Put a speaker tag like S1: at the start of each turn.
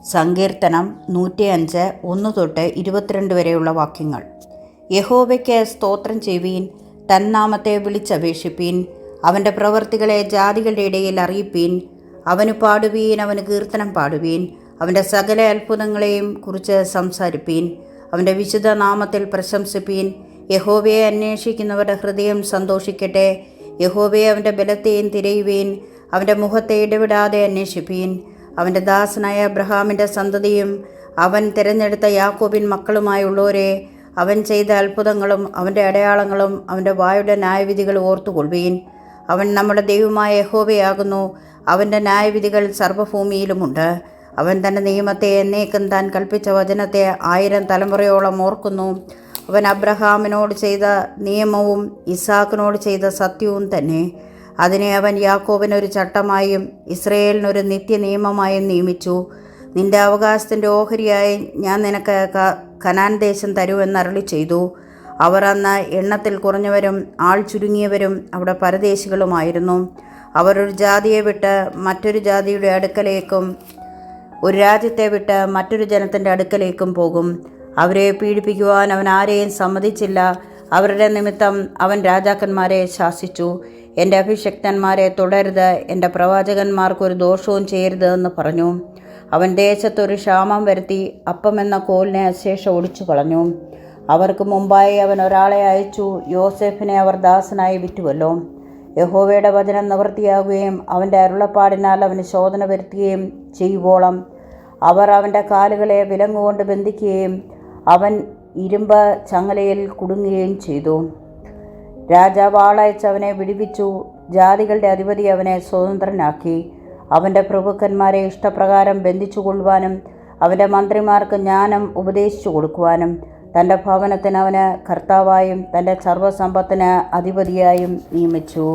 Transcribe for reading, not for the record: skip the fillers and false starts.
S1: സങ്കീർത്തനം 105 1 തൊട്ട് 22 വരെയുള്ള വാക്യങ്ങൾ. യഹോവയ്ക്ക് സ്തോത്രം ചെയ്യുവീൻ, തന്നാമത്തെ വിളിച്ചപേക്ഷിപ്പീൻ, അവൻ്റെ പ്രവൃത്തികളെ ജാതികളുടെ ഇടയിൽ അറിയിപ്പീൻ. അവന് പാടുവീൻ, അവന് കീർത്തനം പാടുവീൻ, അവൻ്റെ സകല അത്ഭുതങ്ങളെയും കുറിച്ച് സംസാരിപ്പീൻ. അവൻ്റെ വിശുദ്ധ നാമത്തിൽ പ്രശംസിപ്പീൻ. യഹോവയെ അന്വേഷിക്കുന്നവരുടെ ഹൃദയം സന്തോഷിക്കട്ടെ. യഹോവയെ അവൻ്റെ ബലത്തെയും തിരയുവീൻ, അവൻ്റെ മുഖത്തെ ഇടവിടാതെ അന്വേഷിപ്പീൻ. അവൻ്റെ ദാസനായ അബ്രഹാമിൻ്റെ സന്തതിയും അവൻ തിരഞ്ഞെടുത്ത യാക്കോബിൻ മക്കളുമായുള്ളവരെ, അവൻ ചെയ്ത അത്ഭുതങ്ങളും അവൻ്റെ അടയാളങ്ങളും അവൻ്റെ വായുടെ ന്യായവിധികൾ ഓർത്തുകൊള്ളുവീൻ. അവൻ നമ്മുടെ ദൈവമായ യഹോവയാകുന്നു. അവൻ്റെ ന്യായവിധികൾ സർവ്വഭൂമിയിലുമുണ്ട്. അവൻ തൻ്റെ നിയമത്തെ എന്നേക്കും താൻ കൽപ്പിച്ച വചനത്തെ 1000 തലമുറയോളം ഓർക്കുന്നു. അവൻ അബ്രഹാമിനോട് ചെയ്ത നിയമവും ഇസാക്കിനോട് ചെയ്ത സത്യവും തന്നെ. അതിനെ അവൻ യാക്കോബിനൊരു ചട്ടമായും ഇസ്രയേലിനൊരു നിത്യനിയമമായും നിയമിച്ചു. നിന്റെ അവകാശത്തിൻ്റെ ഓഹരിയായി ഞാൻ നിനക്ക് കനാൻ ദേശം തരുമെന്ന് അരുളി ചെയ്തു. അവർ അന്ന് എണ്ണത്തിൽ കുറഞ്ഞവരും ആൾ ചുരുങ്ങിയവരും അവിടെ പരദേശികളുമായിരുന്നു. അവർ ഒരു ജാതിയെ വിട്ട് മറ്റൊരു ജാതിയുടെ അടുക്കലേക്കും ഒരു രാജ്യത്തെ വിട്ട് മറ്റൊരു ജനത്തിൻ്റെ അടുക്കലേക്കും പോകും. അവരെ പീഡിപ്പിക്കുവാൻ അവൻ ആരെയും സമ്മതിച്ചില്ല. അവരുടെ നിമിത്തം അവൻ രാജാക്കന്മാരെ ശാസിച്ചു. എൻ്റെ അഭിഷിക്തന്മാരെ തുടരുത്, എൻ്റെ പ്രവാചകന്മാർക്കൊരു ദോഷവും ചെയ്യരുത് എന്ന് പറഞ്ഞു. അവൻ ദേശത്തൊരു ക്ഷാമം വരുത്തി അപ്പമെന്ന കോലിനെ അശേഷം ഒടിച്ചു കളഞ്ഞു. അവർക്ക് മുമ്പായി അവൻ ഒരാളെ അയച്ചു. യോസേഫിനെ അവർ ദാസനായി വിറ്റുവല്ലോ. യഹോവയുടെ വചനം നിവൃത്തിയാകുകയും അവൻ്റെ അരുളപ്പാടിനാൽ അവന് ശോധന വരുത്തുകയും ചെയ്യുവോളം അവർ അവൻ്റെ കാലുകളെ വിലങ്ങുകൊണ്ട് ബന്ധിക്കുകയും അവൻ ഇരുമ്പ് ചങ്ങലയിൽ കുടുങ്ങുകയും ചെയ്തു. രാജാവ് ആളയച്ച് അവനെ വിടുവിച്ചു. ജാതികളുടെ അധിപതി അവനെ സ്വതന്ത്രനാക്കി. അവൻ്റെ പ്രഭുക്കന്മാരെ ഇഷ്ടപ്രകാരം ബന്ധിച്ചുകൊള്ളുവാനും അവൻ്റെ മന്ത്രിമാർക്ക് ജ്ഞാനം ഉപദേശിച്ചു കൊടുക്കുവാനും തൻ്റെ ഭവനത്തിന് അവന് കർത്താവായും തൻ്റെ സർവ്വസമ്പത്തിന് അധിപതിയായും നിയമിച്ചു.